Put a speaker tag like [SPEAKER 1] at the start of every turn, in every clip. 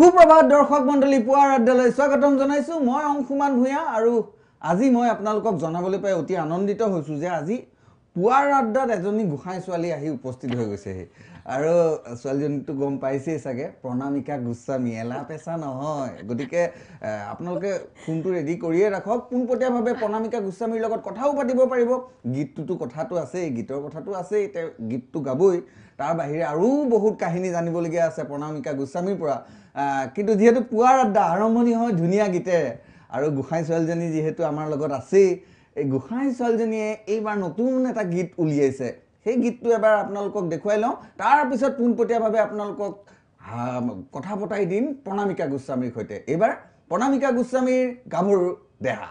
[SPEAKER 1] সুপ্ৰভাত দৰ্শক মণ্ডলী পুৱাৰ আড্ডালৈ স্বাগতম জনাইছো মই অংশুমান ভূঞা আৰু আজি মই আপোনালোকক জনাবলৈ পাই অতি আনন্দিত হৈছো যে আজি পুৱাৰ আড্ডাত এজনী গোসাঁই ছোৱালী আহি উপস্থিত হৈ গৈছে আৰু ছোৱালীজনীটো গম পাইছেই চাগে প্ৰণামিকা গোস্বামী এলা পেছা নহয় গতিকে আপোনালোকে ফোনটো ৰেডি কৰিয়ে ৰাখক পোনপটীয়াভাৱে প্ৰণামিকা গোস্বামীৰ লগত কথাও পাতিব পাৰিব গীতটোতো কথাটো আছে গীতৰ কথাটো আছে গীতটো গাবই তাৰ বাহিৰে আৰু বহুত কাহিনী জানিবলগীয়া আছে প্ৰণামিকা গোস্বামীৰ পৰা কিন্তু যেহেতু পুৱাৰ আড্ডা আৰম্ভণি হয় ধুনীয়া গীতেৰে আৰু গোসাঁই ছোৱালীজনী যেহেতু আমাৰ লগত আছে এই গোসাঁই ছোৱালীজনীয়ে এইবাৰ নতুন এটা গীত উলিয়াইছে সেই গীতটো এবাৰ আপোনালোকক দেখুৱাই লওঁ তাৰ পিছত পোনপটীয়াভাৱে আপোনালোকক কথা পতাই দিম প্ৰণামিকা গোস্বামীৰ সৈতে এইবাৰ প্ৰণামিকা গোস্বামীৰ গাভৰু দেহা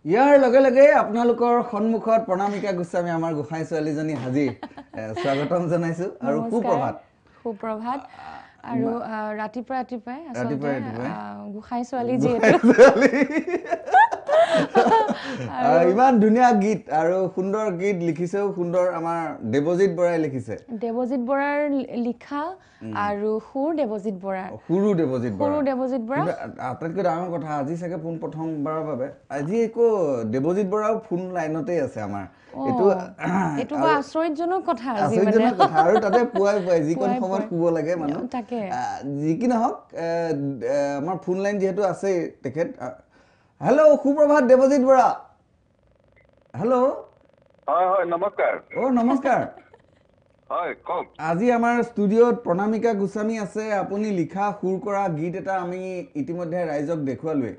[SPEAKER 1] ইয়াৰ লগে লগে আপোনালোকৰ সন্মুখত প্ৰণামিকা গোস্বামী আমাৰ গোসাঁই ছোৱালীজনী হাজিৰ স্বাগতম জনাইছো আৰু
[SPEAKER 2] সুপ্ৰভাত আৰু ৰাতিপুৱাই গোসাঁই ছোৱালী যিহেতু
[SPEAKER 1] ইমান ধুনীয়া গীত আৰু সুন্দৰ গীত লিখিছেও সুন্দৰ আমাৰ দেৱজিৎ বৰাই লিখিছে
[SPEAKER 2] দেৱজিৎ বৰাৰ লিখা আৰু সুৰ দেৱজিৎ বৰা
[SPEAKER 1] সুৰো দেৱজিৎ বৰা
[SPEAKER 2] কিন্তু
[SPEAKER 1] আটাইতকৈ ডাঙৰ কথা আজি চাগে পোন প্ৰথমবাৰৰ বাবে আজি একো দেৱজিৎ বৰাও ফোন লাইনতেই আছে আমাৰ
[SPEAKER 2] এইটো বৰ আচৰিতজনক কথা আজি মানে
[SPEAKER 1] আচৰিতজনক কথা আৰু তাতে পুৱাই যিকণ সময়ত শুব লাগে মানুহ
[SPEAKER 2] তাকে
[SPEAKER 1] যি কি নহওক আমাৰ ফোন লাইন যিহেতু আছেই তেখেত হেল্ল' সুপ্ৰভাত দেৱজিৎ বৰা হেল্ল'
[SPEAKER 3] হয় হয় নমস্কাৰ
[SPEAKER 1] নমস্কাৰ
[SPEAKER 3] হয় কওক
[SPEAKER 1] আজি আমাৰ ষ্টুডিঅ'ত প্ৰণামিকা গোস্বামী আছে আপুনি লিখা সুৰ কৰা গীত এটা আমি ইতিমধ্যে ৰাইজক দেখুৱালোৱেই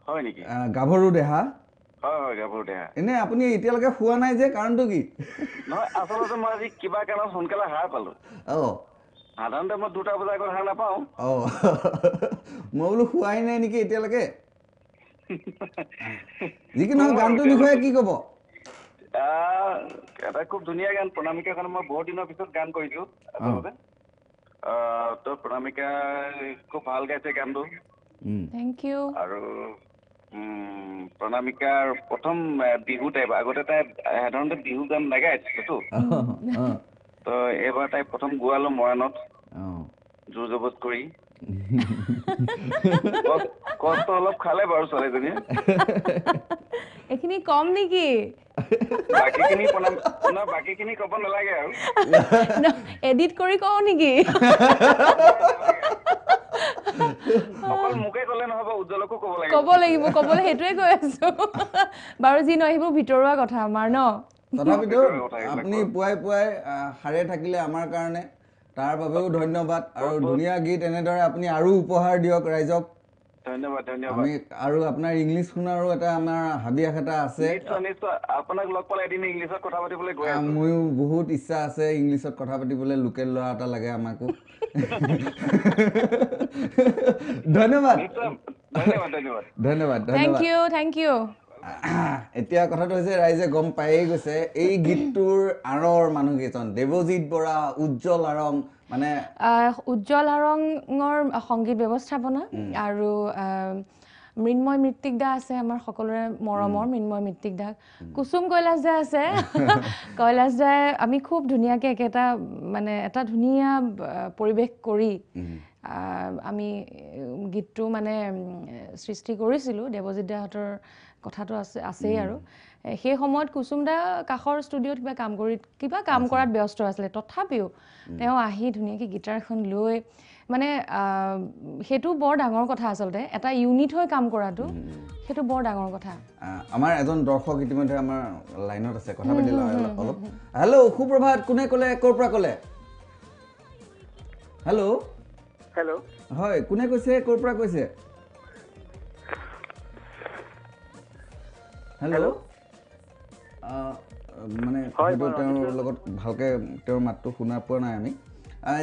[SPEAKER 3] হয় নেকি
[SPEAKER 1] গাভৰু দেহা
[SPEAKER 3] হয় হয় গাভৰু দেহা
[SPEAKER 1] এনে আপুনি এতিয়ালৈকে শুৱা নাই যে কাৰণটো কি
[SPEAKER 3] নহয় আচলতে মই আজি কিবা কাৰণত সোনকালে সাৰ পালো সাধাৰণতে মই 2টা বজাৰ আগত সাৰ নাপাওঁ
[SPEAKER 1] মই বোলো শুৱাই নাই নেকি এতিয়ালৈকে যি কি নহওক গানটোৰ বিষয়ে কি ক'ব
[SPEAKER 3] এটা খুব ধুনীয়া গান প্ৰণামিকাৰ কাৰণে মই বহুত দিনৰ পিছত গান কৰিছো আচলতে তো প্ৰণামিকা খুব ভাল গাইছে গানটো
[SPEAKER 2] থেংক ইউ
[SPEAKER 3] আৰু প্ৰণামিকাৰ প্ৰথম বিহু টাইপ আগতে তাই সাধাৰণতে বিহু গান নাগাইছিলতো তো এইবাৰ তাই প্ৰথম গোৱালো মৰাণত জোৰ জবত কৰি কষ্ট অলপ খালে বাৰু ছোৱালীজনীয়ে
[SPEAKER 2] এইখিনি কম নেকি
[SPEAKER 3] বাকীখিনি ক'ব নালাগে আৰু
[SPEAKER 2] এডিট কৰি কওঁ নেকি
[SPEAKER 3] অকল মোকে ক'লে নহ'ব উজ্জ্বলকো ক'ব লাগিব
[SPEAKER 2] ক'বলৈ সেইটোৱে কৈ আছো বাৰু যি নহয় সেইবোৰ ভিতৰুৱা কথা আমাৰ ন
[SPEAKER 1] তথাপিতো আপুনি পুৱাই পুৱাই সাৰে থাকিলে আমাৰ কাৰণে তাৰ বাবেও ধন্যবাদ আৰু ধুনীয়া গীত এনেদৰে আপুনি আৰু উপহাৰ দিয়ক ৰাইজক
[SPEAKER 3] ধন্যবাদ
[SPEAKER 1] আমি আৰু আপোনাৰ ইংলিছ শুনাৰো এটা আমাৰ হাবিয়াস এটা আছে
[SPEAKER 3] আপোনাক লগ পালে এদিন ইংলিছত কথা পাতিবলৈ গৈ আছো
[SPEAKER 1] ময়ো বহুত ইচ্ছা আছে ইংলিছত কথা পাতিবলৈ লোকেল ল'ৰা এটা লাগে আমাকো ধন্যবাদ ধন্যবাদ
[SPEAKER 2] থেংক ইউ
[SPEAKER 1] এতিয়া কথাটো হৈছে ৰাইজে গম পায়েই গৈছে এই গীতটোৰ আঁৰৰ মানুহকেইজন দেৱজিৎ বৰা উজ্জ্বল আৰং মানে
[SPEAKER 2] উজ্জ্বল আৰঙৰ সংগীত ব্যৱস্থাপনা আৰু মৃন্ময় মৃত্তিক দা আছে আমাৰ সকলোৰে মৰমৰ মৃন্ময় মৃত্তিক দা কুসুম কৈলাশ দা আছে কৈলাশ দাই আমি খুব ধুনীয়াকৈ একেটা মানে এটা ধুনীয়া পৰিৱেশ কৰি আমি গীতটো মানে সৃষ্টি কৰিছিলোঁ দেৱজিৎ দাহঁতৰ কথাটো আছেই আৰু সেই সময়ত কুসুম দা কাষৰ ষ্টুডিঅ'ত কিবা কাম কৰাত ব্যস্ত আছিলে তথাপিও তেওঁ আহি ধুনীয়াকৈ গীটাৰ এখন লৈ মানে সেইটো বৰ ডাঙৰ কথা আচলতে এটা ইউনিট হৈ কাম কৰাটো সেইটো বৰ ডাঙৰ কথা
[SPEAKER 1] আমাৰ এজন দৰ্শক ইতিমধ্যে আমাৰ লাইনত আছে কথা পাতি অলপ হেল্ল' সুপ্ৰভাত কোনে ক'লে ক'ৰ পৰা ক'লে হেল্ল' হয় কোনে কৈছে ক'ৰ পৰা কৈছে হেল্ল' মানে তেওঁৰ লগত ভালকৈ তেওঁৰ মাতটো শুনা পোৱা নাই আমি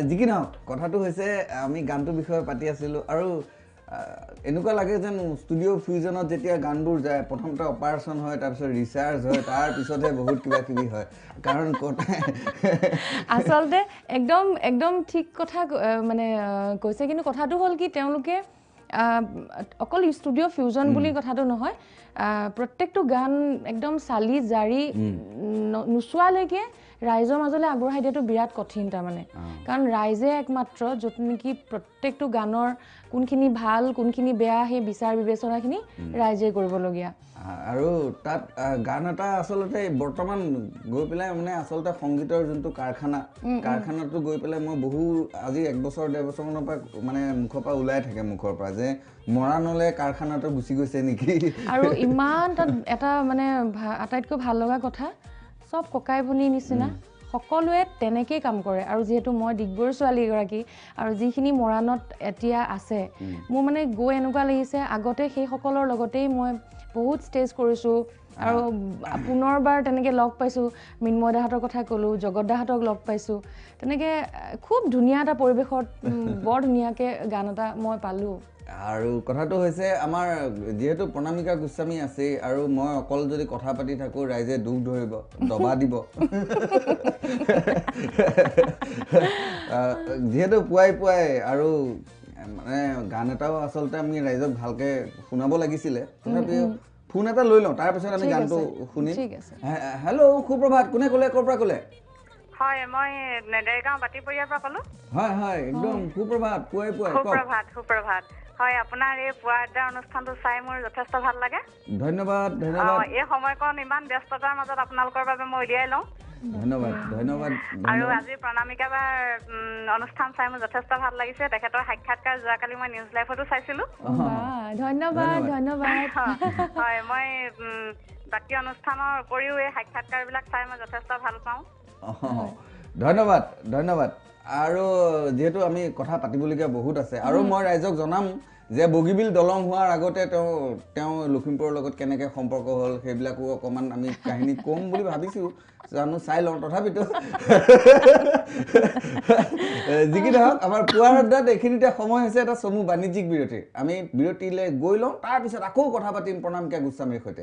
[SPEAKER 1] যি কি নহওক কথাটো হৈছে আমি গানটোৰ বিষয়ে পাতি আছিলোঁ আৰু এনেকুৱা লাগে যেন ষ্টুডিঅ' ফিউজনত যেতিয়া গানবোৰ যায় প্ৰথমতে অপাৰেশ্যন হয় তাৰপিছত ৰিচাৰ্জ হয় তাৰপিছতহে বহুত কিবা কিবি হয় কাৰণ
[SPEAKER 2] আচলতে একদম ঠিক কথা মানে কৈছে কিন্তু কথাটো হ'ল কি তেওঁলোকে অকল ষ্টুডিঅ' ফিউজন বুলি কথাটো নহয় প্ৰত্যেকটো গান একদম চালি জাৰি নোচোৱালৈকে ৰাইজৰ মাজলৈ আগবঢ়াই দিয়াটো বিৰাট কঠিন তাৰমানে কাৰণ ৰাইজে একমাত্ৰ য'ত নেকি প্ৰত্যেকটো গানৰ কোনখিনি ভাল কোনখিনি বেয়া সেই বিচাৰ বিবেচনাখিনি ৰাইজে কৰিবলগীয়া
[SPEAKER 1] আৰু তাত গান এটা আচলতে বৰ্তমান গৈ পেলাই মানে আচলতে সংগীতৰ যোনটো কাৰখানাটো গৈ পেলাই মই বহু আজি 1 বছৰ 1.5 বছৰমানৰ পৰা মানে মুখৰ পৰা ওলাই থাকে মুখৰ পৰা যে মৰাণলে কাৰখানাটো গুচি গৈছে নেকি
[SPEAKER 2] আৰু ইমান তাত এটা মানে আটাইতকৈ ভাল লগা কথা সব ককাই ভনীৰ নিচিনা সকলোৱে তেনেকেই কাম কৰে আৰু যেহেতু মই ডিগবৈৰ ছোৱালী এগৰাকী আৰু যিখিনি মৰাণত এতিয়া আছে মোৰ মানে গৈ এনেকুৱা লাগিছে আগতে সেই সকলৰ লগতেই মই বহুত ষ্টেজ কৰিছোঁ আৰু পুনৰবাৰ তেনেকৈ লগ পাইছোঁ মৃন্ময় দাহঁতৰ কথা ক'লোঁ জগত দাহঁতক লগ পাইছোঁ তেনেকৈ খুব ধুনীয়া এটা পৰিৱেশত বৰ ধুনীয়াকৈ গান এটা মই পালোঁ
[SPEAKER 1] আৰু কথাটো হৈছে আমাৰ যেহেতু প্ৰণামিকা গোস্বামী আছেই আৰু মই অকল যদি কথা পাতি থাকোঁ ৰাইজে দুখ ধৰিব দবা দিব যিহেতু পুৱাই আৰু মানে গান এটাও আচলতে আমি ৰাইজক ভালকৈ শুনাব লাগিছিলে তথাপিও ফোন এটা লৈ লওঁ তাৰপিছত আমি গানটো শুনিম
[SPEAKER 2] ঠিক আছে
[SPEAKER 1] হেল্ল' সুপ্ৰভাত কোনে ক'লে ক'ৰ পৰা ক'লে
[SPEAKER 4] হয় মই নেদেৰগাঁও বাতিপৰীয়াৰ পৰা ক'লো
[SPEAKER 1] হয় হয় একদম সুপ্ৰভাত পুৱাই পুৱাই কওক
[SPEAKER 4] সুপ্ৰভাত হয় আপোনাৰ এই পুৱা আড্ডাৰ অনুষ্ঠানটো চাই মোৰ যথেষ্ট ভাল লাগে
[SPEAKER 1] ধন্যবাদ ধন্যবাদ
[SPEAKER 4] এই সময়কণ ইমান ব্যস্ততাৰ মাজত আপোনালোকৰ বাবে মই উলিয়াই লওঁ
[SPEAKER 1] ধন্যবাদ ধন্যবাদ
[SPEAKER 4] আৰু আজি প্ৰণামিকা বাৰ অনুষ্ঠান চাই মোৰ যথেষ্ট ভাল লাগিছে তেখেতৰ সাক্ষাৎকাৰ যোৱাকালি মই নিউজ লাইভতো চাইছিলোঁ
[SPEAKER 2] ধন্যবাদ ধন্যবাদ
[SPEAKER 4] হয় মই বাকী অনুষ্ঠানৰ উপৰিও এই সাক্ষাৎকাৰবিলাক চাই মই যথেষ্ট ভাল পাওঁ
[SPEAKER 1] ধন্যবাদ ধন্যবাদ আৰু যেহেতু আমি কথা পাতিবলগীয়া বহুত আছে আৰু মই ৰাইজক জনাম যে বগীবিল দলং হোৱাৰ আগতে তেওঁ লখিমপুৰৰ লগত কেনেকৈ সম্পৰ্ক হ'ল সেইবিলাকো অকণমান আমি কাহিনী ক'ম বুলি ভাবিছোঁ জানো চাই লওঁ তথাপিতো যিকি নহওক আমাৰ পুৱাৰ আড্ডাত এইখিনিতে সময় হৈছে এটা চমু বাণিজ্যিক বিৰতিৰ আমি বিৰতিলৈ গৈ লওঁ তাৰপিছত আকৌ কথা পাতিম প্ৰণামিকা গোস্বামীৰ সৈতে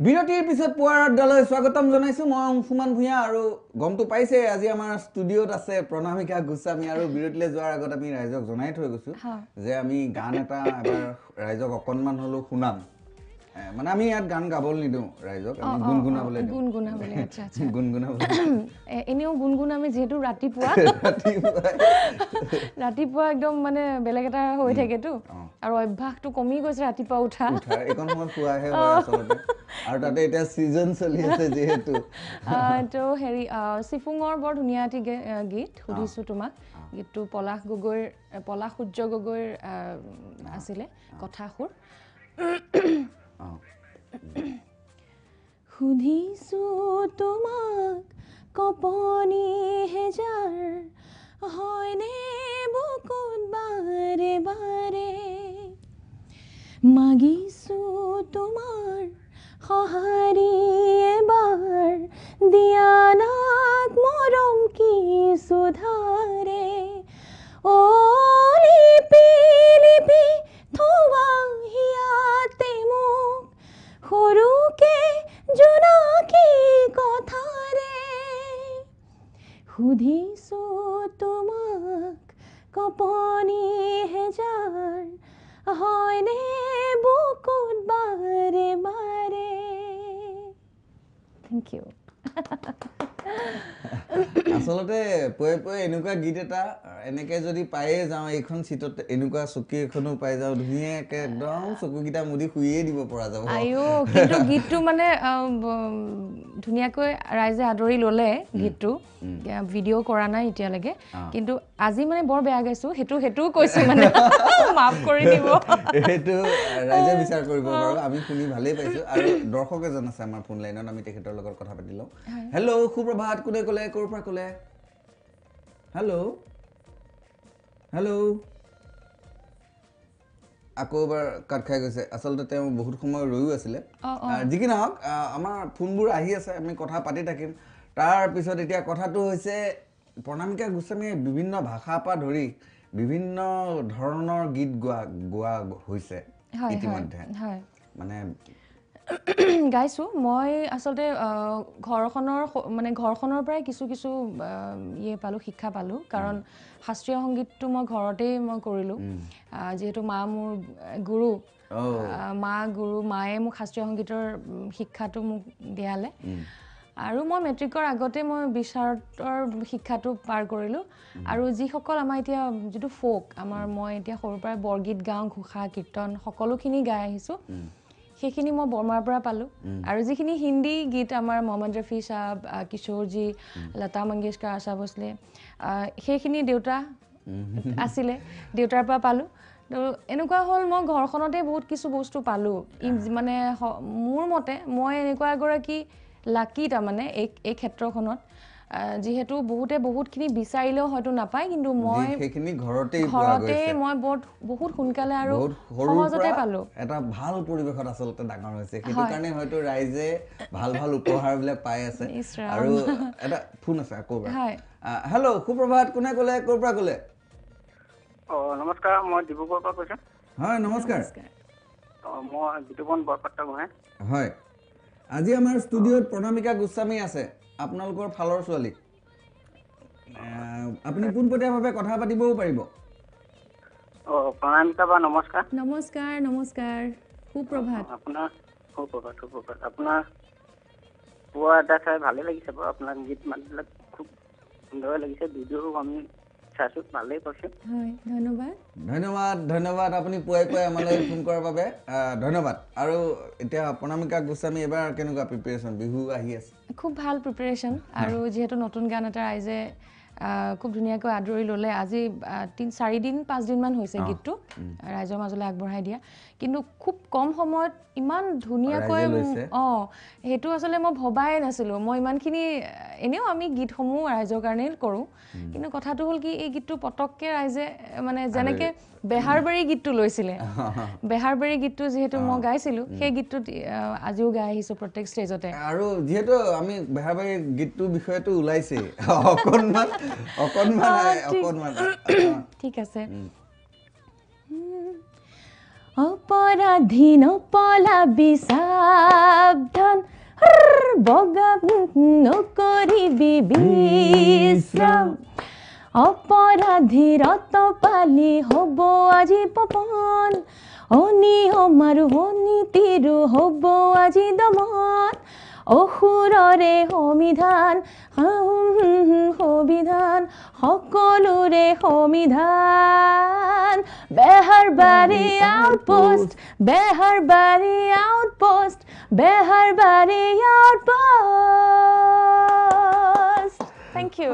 [SPEAKER 1] বিৰতিৰ পিছত পুৱাৰ আড্ডালৈ স্বাগতম জনাইছোঁ মই অংশুমান ভূঞা আৰু গমটো পাইছে আজি আমাৰ ষ্টুডিঅ'ত আছে প্ৰণামিকা গোস্বামী আৰু বিৰতিলৈ যোৱাৰ আগত আমি ৰাইজক জনাই থৈ গৈছোঁ যে আমি গান এটা এবাৰ ৰাইজক অকণমান হ'লেও শুনাম মানে আমি ইয়াত গান গাবলৈ নিদিওঁ ৰাইজক আমি গুণগুণাবলৈ দিওঁ
[SPEAKER 2] গুণগুণাবলৈ আচ্ছা আচ্ছা
[SPEAKER 1] গুণগুণাবলৈ
[SPEAKER 2] এনেও গুণগুণ আমি যিহেতু ৰাতিপুৱা একদম মানে বেলেগ এটা হৈ থাকেতো আৰু অভ্যাসটো কমি গৈছে ৰাতিপুৱা উঠা
[SPEAKER 1] এইকণ সময়ত শুৱাহে হয় আচলতে আৰু তাতে এতিয়া ছিজন চলি আছে যিহেতু
[SPEAKER 2] তো হেৰি চিফুঙৰ বৰ ধুনীয়া এটি গীত সুধিছোঁ তোমাক গীতটো পলাশ সূৰ্য গগৈৰ আছিলে কথাসুৰ সুধিছোঁ তোমাক কপনি হেজাৰ হয়নে বুকুত বাৰে বাৰে মাগিছোঁ তোমাৰ সঁহাৰি এবাৰ দিয়া নাক মৰম কিছু ধাৰে লিপি লিপি থোৱা হিয়াতে মোক সৰুকে জোনাকী কথাৰে সুধিছোঁ তোমাক কপনি হেজাৰ হয়নে বুকুত বাৰে বাৰে থেংক ইউ
[SPEAKER 1] আচলতে পুৱাই এনেকুৱা গীত এটা এনেকে যদি পায়ে যাওঁ এইখন চিটত এনেকুৱা চকী এখনো পাই যাওঁ ধুনীয়াকে একদম চকুকেইটা মুদি শুইয়ে দিব পৰা যাব
[SPEAKER 2] কিন্তু গীতটো মানে ধুনীয়াকৈ ৰাইজে আদৰি ল'লে গীতটো ভিডিঅ' কৰা নাই এতিয়ালৈকে কিন্তু আজি মানে বৰ বেয়া গাইছোঁ সেইটোও কৈছোঁ মানে মাফ কৰি দিব
[SPEAKER 1] সেইটো ৰাইজে বিচাৰ কৰিব বাৰু আমি শুনি ভালেই পাইছোঁ আৰু দৰ্শক এজন আছে আমাৰ ফোন লাইনত আমি তেখেতৰ লগত কথা পাতি লওঁ হেল্ল' সুপ্ৰভাত কোনে ক'লে ক'ৰ পৰা ক'লে হেল্ল' আকৌ এবাৰ কাট খাই গৈছে আচলতে তেওঁ বহুত সময় ৰৈও আছিলে যি কি নহওক আমাৰ ফোনবোৰ আহি আছে আমি কথা পাতি থাকিম তাৰপিছত এতিয়া কথাটো হৈছে প্ৰণামিকা গোস্বামীয়ে বিভিন্ন ভাষাৰ পৰা ধৰি বিভিন্ন ধৰণৰ গীত গোৱা হৈছে ইতিমধ্যে মানে
[SPEAKER 2] গাইছোঁ মই আচলতে ঘৰখনৰ পৰাই কিছু শিক্ষা পালোঁ কাৰণ শাস্ত্ৰীয় সংগীতটো মই ঘৰতেই মই কৰিলোঁ যিহেতু মা মোৰ গুৰু মায়ে মোক শাস্ত্ৰীয় সংগীতৰ শিক্ষাটো মোক দিয়ালে আৰু মই মেট্ৰিকৰ আগতে মই বিচাৰতৰ শিক্ষাটো পাৰ কৰিলোঁ আৰু যিসকল আমাৰ এতিয়া যিটো ফ'ক মই এতিয়া সৰুৰ পৰাই বৰগীত গাওঁ ঘোষা কীৰ্তন সকলোখিনি গাই আহিছোঁ সেইখিনি মই বৰমাৰ পৰা পালোঁ আৰু যিখিনি হিন্দী গীত আমাৰ মহম্মদ ৰফি সাহেব কিশোৰজী লতা মংগেশকাৰ আশা ভোছলে সেইখিনি দেউতা আছিলে দেউতাৰ পৰা পালোঁ তো এনেকুৱা হ'ল মই ঘৰখনতে বহুত কিছু বস্তু পালোঁ মানে মোৰ মতে মই এনেকুৱা এগৰাকী লাকি তাৰমানে এই ক্ষেত্ৰখনত যিহেতু বহুতখিনি বিচাৰিলেও হয়তো নাপায় কিন্তু মই
[SPEAKER 1] সেইখিনি ঘৰতে
[SPEAKER 2] মই বহুত সোনকালে আৰু সহজতে পালোঁ
[SPEAKER 1] এটা ভাল পৰিৱেশত আচলতে ডাঙৰ হৈছে সেইটো কাৰণে হয়তো ৰাইজে ভাল উপহাৰবিলাক পাই আছে আৰু এটা ফোন আছে আকৌ হেল্ল' সুপ্ৰভাত কোনে ক'লে ক'ৰ পৰা ক'লে
[SPEAKER 5] নমস্কাৰ মই ডিব্ৰুগড়ৰ পৰা কৈছোঁ
[SPEAKER 1] হয় নমস্কাৰ
[SPEAKER 5] মই বিতুপন বৰপাত্ৰ গোহাঁই।
[SPEAKER 1] হয় আজি আমাৰ ষ্টুডিঅ'ত প্ৰণামিকা গোস্বামী আছে আপোনালোকৰ ফালৰ ছোৱালী আপুনি পোনপটীয়াভাৱে কথা পাতিবও পাৰিব
[SPEAKER 5] প্ৰণামিকা বা নমস্কাৰ।
[SPEAKER 2] নমস্কাৰ নমস্কাৰ সুপ্ৰভাত
[SPEAKER 5] আপোনাৰ সুপ্ৰভাত আপোনাৰ পুৱা এটা চাই ভালে লাগিছে বাৰু। আপোনাৰ গীত মাতবিলাক খুব সুন্দৰে লাগিছে। ভিডিঅ'ও আমি চাইছোঁ, ভালেই কৰিছে।
[SPEAKER 2] হয় ধন্যবাদ
[SPEAKER 1] ধন্যবাদ আপুনি পুৱাই পুৱাই আমালৈ ফোন কৰাৰ বাবে ধন্যবাদ। আৰু এতিয়া প্ৰণামিকা গোস্বামী এবাৰ কেনেকুৱা প্ৰিপেৰেশ্যন বিহু আহি আছে?
[SPEAKER 2] খুব ভাল প্ৰিপেৰেশ্যন আৰু যিহেতু নতুন গান এটা ৰাইজে খুব ধুনীয়াকৈ আদৰি ল'লে। আজি 4-5 দিনমান হৈছে গীতটো ৰাইজৰ মাজলৈ আগবঢ়াই দিয়া, কিন্তু খুব কম সময়ত ইমান ধুনীয়াকৈ সেইটো আচলতে মই ভবাই নাছিলোঁ। মই ইমানখিনি এনেও আমি গীতসমূহ ৰাইজৰ কাৰণেই কৰোঁ, কিন্তু কথাটো হ'ল কি এই গীতটো পটককৈ ৰাইজে মানে যেনেকৈ বেহাৰবাৰী গীতটো লৈছিলে, বেহাৰবাৰী গীতটো যিহেতু মই গাইছিলোঁ সেই গীতটোত আজিও গাই আহিছোঁ প্ৰত্যেক ষ্টেজতে।
[SPEAKER 1] আৰু যিহেতু আমি বেহাৰবাৰী গীতটোৰ বিষয়টো ওলাইছেই অকণমান
[SPEAKER 2] ঠিক আছে। অপৰাধী নপলাবি সাৱধান বগা নকৰিবি বিশ্ৰাম অপৰাধী ৰত পালি হ'ব আজি পপন অনিয়ম আৰু অনীতিৰো হ'ব আজি দমন অসুৰৰে সমিধান সকলোৰে সমিধান Beharbari outpost Beharbari outpost Beharbari outpost. Thank you.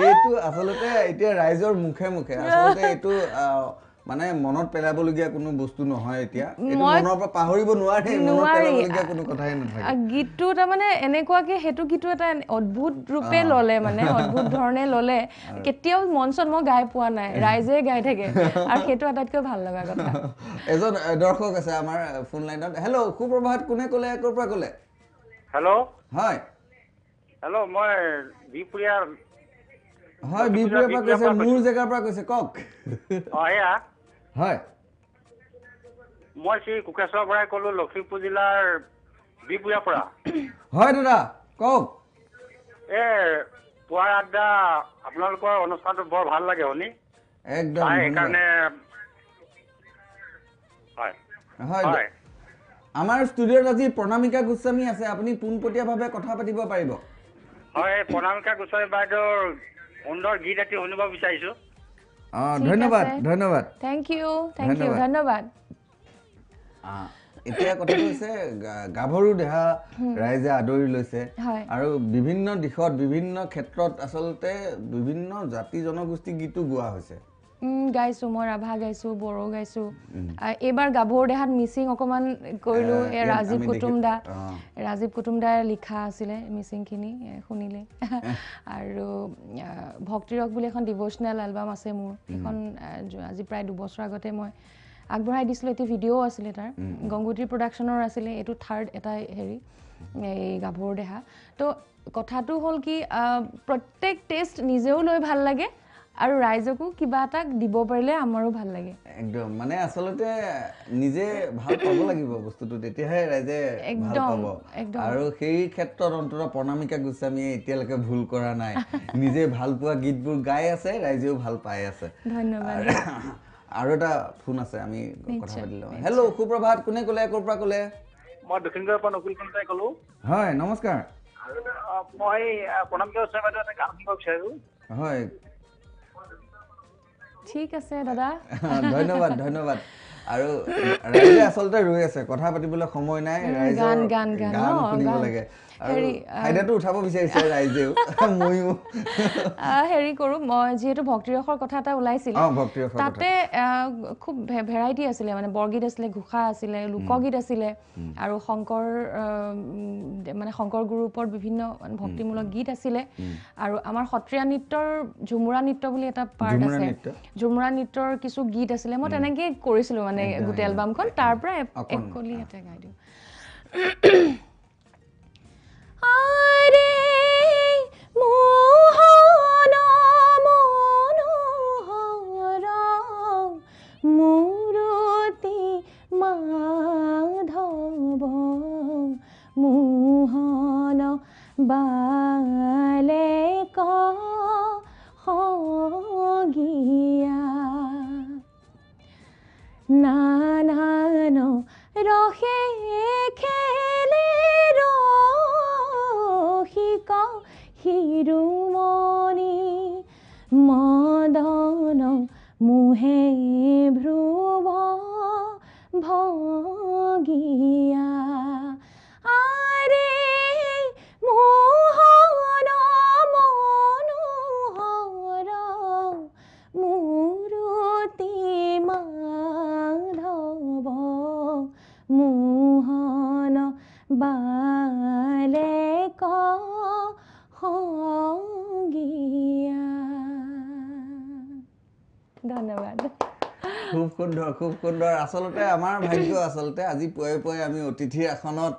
[SPEAKER 1] এইটো আচলতে এতিয়া ৰাইজৰ মুখে মুখে আচলতে এইটো মানে মনত পেলাবলগীয়া কোনো বস্তু নহয়। এতিয়া মনৰ পৰা পাহৰিব নোৱাৰে, মনত পেলাবলগীয়া কোনো কথাই নাথাকে।
[SPEAKER 2] গীতটো তাৰমানে এনেকুৱাকে সেইটো গীতটো এটা অদ্ভুত ৰূপে ল'লে, মানে অদ্ভুত ধৰণে ল'লে। কেতিয়াও মঞ্চত মই গাই পোৱা নাই, ৰাইজে গাই থাকে আৰু সেইটো আটাইতকৈ ভাল লগা কথা।
[SPEAKER 1] এজন দৰ্শক আছে আমাৰ ফোন লাইনত। হেল্ল' সুপ্ৰভাত, কোনে ক'লে, ক'ৰ পৰা ক'লে?
[SPEAKER 5] হেল্ল'
[SPEAKER 1] হয়
[SPEAKER 5] মই বিপুৰীয়া
[SPEAKER 1] পৰা কৈছে, মোৰ জেগাৰ পৰা কৈছে, কওক।
[SPEAKER 5] এয়া
[SPEAKER 1] হয়
[SPEAKER 5] মই শ্ৰী কোকেশ্বৰ বৰাই ক'লো, লখিমপুৰ জিলাৰ বিপুৰীয়াৰ পৰা।
[SPEAKER 1] হয় দাদা কওক।
[SPEAKER 5] পুৱাৰ আড্ডা আপোনালোকৰ অনুষ্ঠানটো বৰ ভাল লাগে শুনি,
[SPEAKER 1] একদম
[SPEAKER 5] সেইকাৰণে
[SPEAKER 1] হয়। আমাৰ ষ্টুডিঅ'ত আজি প্ৰণামিকা গোস্বামী আছে, আপুনি পোনপটীয়াভাৱে কথা পাতিব পাৰিব।
[SPEAKER 5] হয়, প্ৰণামিকা গোস্বামী বাইদেউৰ সুন্দৰ গীত এটি শুনিব বিচাৰিছোঁ।
[SPEAKER 1] ধন্যবাদ।
[SPEAKER 2] থেংক ইউ ধন্যবাদ।
[SPEAKER 1] এতিয়া কথাটো হৈছে গাভৰু দেহা ৰাইজে আদৰি লৈছে আৰু বিভিন্ন দিশত বিভিন্ন ক্ষেত্ৰত আচলতে বিভিন্ন জাতি জনগোষ্ঠী গীতো গোৱা হৈছে।
[SPEAKER 2] গাইছোঁ, মই ৰাভা গাইছোঁ, বড়ো গাইছোঁ। এইবাৰ গাভৰু দেহাত মিচিং অকণমান কৰিলোঁ। ৰাজীৱ কুটুমদাই লিখা আছিলে মিচিংখিনি, শুনিলে। আৰু ভক্তিৰক বুলি এখন ডিভ'চনেল এলবাম আছে মোৰ, সেইখন আজি প্ৰায় 2 বছৰ আগতে মই আগবঢ়াই দিছিলোঁ। এটি ভিডিঅ'ও আছিলে তাৰ, গংগুটিৰ প্ৰডাকশ্যনৰ আছিলে। এইটো থাৰ্ড এটা এই গাভৰু দেহা। তো কথাটো হ'ল কি প্ৰত্যেক টেষ্ট নিজেও লৈ ভাল লাগে আৰু ৰাইজকো কিবা এটা দিব পাৰিলে আমাৰো ভাল লাগে। একদম
[SPEAKER 1] মানে আচলতে নিজে ভাল পাব লাগিব বস্তুটো, তেতিয়াহে ৰাইজে ভাল পাব। আৰু সেই ক্ষেত্ৰত অন্তত প্ৰণামিকা গোস্বামীয়ে এতিয়ালৈকে ভুল কৰা নাই। নিজে ভাল পোৱা গীতবোৰ গাই আছে, ৰাইজেও ভাল পাই আছে।
[SPEAKER 2] ধন্যবাদ।
[SPEAKER 1] আৰু এটা ফোন আছে, আমি কথা পাতি লওঁ। হেল্ল' সুপ্ৰভাত, কোনে ক'লে, ক'ৰ পৰা ক'লে?
[SPEAKER 5] মই দক্ষিণগড়ৰ পৰা নকুল কলিতাই ক'লো।
[SPEAKER 1] হয় নমস্কাৰ।
[SPEAKER 5] মই প্ৰণামিকা গোস্বামী বাইদেউ এটা গান শুনিব বিচাৰিছোঁ।
[SPEAKER 1] হয়
[SPEAKER 2] ঠিক আছে দাদা।
[SPEAKER 1] ধন্যবাদ। আৰু ৰাইজে আচলতে ৰৈ আছে, কথা পাতিবলৈ সময় নাই, ৰাইজৰ গান শুনিব লাগে। ফাইদাটো উঠাব বিচাৰিছে ৰাইজেও, ময়ো।
[SPEAKER 2] হেৰি কৰোঁ, মই যিহেতু ভক্তিৰসৰ কথা এটা ওলাইছিল, তাতে খুব ভেৰাইটি আছিলে, মানে বৰগীত আছিলে, ঘোষা আছিলে, লোকগীত আছিলে আৰু শংকৰ গুৰুৰ ওপৰত বিভিন্ন ভক্তিমূলক গীত আছিলে। আৰু আমাৰ সত্ৰীয়া নৃত্যৰ ঝুমুৰা নৃত্য বুলি এটা পাৰ্ট আছে, ঝুমুৰা নৃত্যৰ কিছু গীত আছিলে। মই তেনেকেই কৰিছিলোঁ মানে গোটেই এলবামখন, তাৰ পৰা এককলি এটা গাই দিওঁ। মূৰতি মা বালে কগিয়া নানান ৰসে খেলে ৰসিক শিৰোমণি মদন মোহে ভ্ৰুৱ ভগিয়া আৰে মোহন মনোহৰ মূৰতি মাধৱ মোহন বালে কগিয়া ধন্যবাদ
[SPEAKER 1] খুব সুন্দৰ আচলতে আমাৰ ভাগ্য আচলতে আজি পুৱাই আমি অতিথিৰ আসনত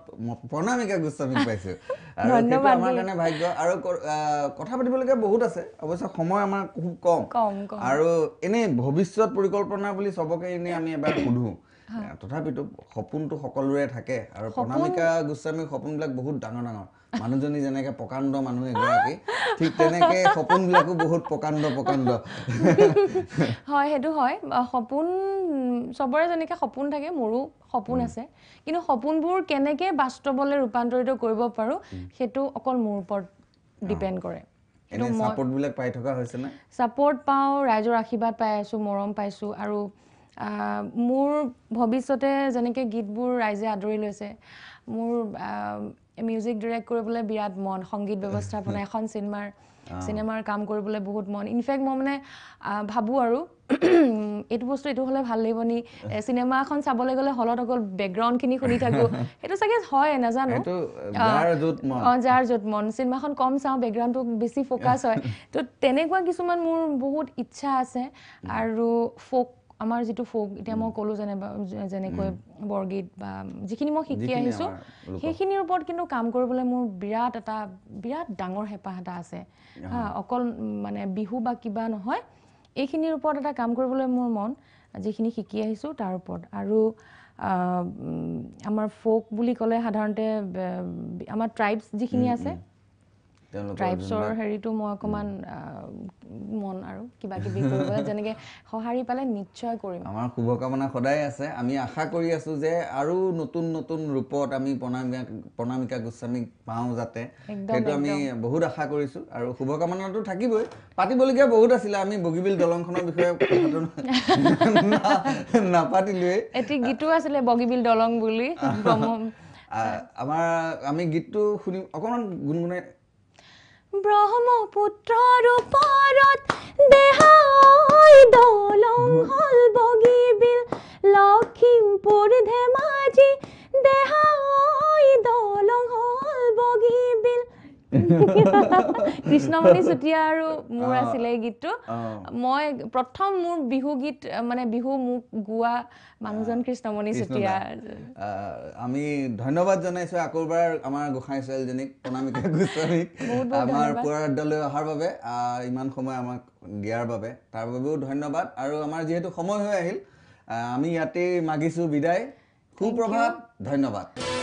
[SPEAKER 1] প্ৰণামিকা গোস্বামীক পাইছো আৰু সেইটো আমাৰ কাৰণে ভাগ্য আৰু কথা পাতিবলগীয়া বহুত আছে অৱশ্যে সময় আমাৰ খুব কম আৰু এনে ভৱিষ্যত পৰিকল্পনা বুলি সবকে এনে আমি এবাৰ সুধো তথাপিতো সপোনটো সকলোৰে থাকে আৰু প্ৰণামিকা গোস্বামীৰ সপোনবিলাক বহুত ডাঙৰ মানুহজনী যেনেকে প্ৰকাণ্ড মানুহ এগৰাকী ঠিক তেনেকে সপোনবিলাকো বহুত প্ৰকাণ্ড
[SPEAKER 2] হয় সেইটো হয় সপোন সবৰে যেনেকে সপোন থাকে মোৰো সপোন আছে কিন্তু সপোনবোৰ কেনেকে বাস্তৱলৈ ৰূপান্তৰিত কৰিব পাৰো সেইটো অকল মোৰ ওপৰত ডিপেন্ড কৰে
[SPEAKER 1] এনে সাপোৰ্টবিলাক পাই থকা হৈছে না
[SPEAKER 2] সাপোৰ্ট পাও ৰাইজৰ আশীৰ্বাদ পাই আছো মৰম পাইছো আৰু মোৰ ভৱিষ্যতে যেনেকে গীতবোৰ ৰাইজে আদৰি লৈছে মোৰ মিউজিক ডাইৰেক্ট কৰিবলৈ বিৰাট মন সংগীত ব্যৱস্থাপনা এখন সিনেমাৰ কাম কৰিবলৈ বহুত মন ইনফেক্ট মই মানে ভাবো আৰু এইটো বস্তু এইটো হলে ভাল লাগিব নি সিনেমা এখন চাবলৈ গলে হলত অকল বেকগ্ৰাউণ্ডখিনি শুনি থাকো সেইটো চাগে হয় নাজানো যাৰ য'ত মন সিনেমাখন কম চাওঁ বেকগ্ৰাউণ্ডটো বেছি ফ'কাছ হয় তো তেনেকুৱা কিছুমান মোৰ বহুত ইচ্ছা আছে আৰু ফ'ক আমাৰ যিটো ফ'ক এতিয়া মই ক'লো যেনেকৈ বৰগীত বা যিখিনি মই শিকি আহিছো সেইখিনিৰ ওপৰত কিন্তু কাম কৰিবলৈ মোৰ বিৰাট ডাঙৰ হেঁপাহ এটা আছে অকল মানে বিহু বা কিবা নহয় এইখিনিৰ ওপৰত এটা কাম কৰিবলৈ মোৰ মন যিখিনি শিকি আহিছো তাৰ ওপৰত আৰু আমাৰ ফ'ক বুলি ক'লে সাধাৰণতে আমাৰ ট্ৰাইবছ যিখিনি আছে ট্ৰাইবছৰ হেৰিটো মই অকণমান মন আৰু কিবা কিবি কৰিবলৈ যেনেকৈ সঁহাৰি পালে নিশ্চয় কৰিম
[SPEAKER 1] আমাৰ শুভকামনা সদায় আছে আমি আশা কৰি আছো যে আৰু নতুন ৰূপত আমি প্ৰণামিকা গোস্বামীক পাওঁ যাতে সেইটো আমি বহুত আশা কৰিছো আৰু শুভকামনাটো থাকিবই পাতিবলগীয়া বহুত আছিলে আমি বগীবিল দলংখনৰ বিষয়ে নাপাতিলোৱে
[SPEAKER 2] এটি গীতো আছিলে বগীবিল দলং বুলি
[SPEAKER 1] আমি গীতটো শুনিম অকণমান গুণগুণাই
[SPEAKER 2] ব্ৰহ্মপুত্ৰৰ ওপৰত দেহাই দলং হল বগীবিল লখিমপুৰ ধেমাজি দেহাই দলং হল বগীবিল কৃষ্ণমণি চুতীয়া আৰু মোৰ আছিলে এই গীতটো মই প্ৰথম মোৰ বিহু গীত মানে বিহু মোক গোৱা মানুহজন কৃষ্ণমণি চুতীয়া
[SPEAKER 1] আমি ধন্যবাদ জনাইছো আকৌবাৰ আমাৰ গোসাঁই ছোৱালীজনীক প্ৰণামিকা গোস্বামীক আমাৰ পুৱাৰডালৈ অহাৰ বাবে ইমান সময় আমাক দিয়াৰ বাবে তাৰ বাবেও ধন্যবাদ আৰু আমাৰ যিহেতু সময় হৈ আহিল আমি ইয়াতেই মাগিছো বিদায় সুপ্ৰভাত ধন্যবাদ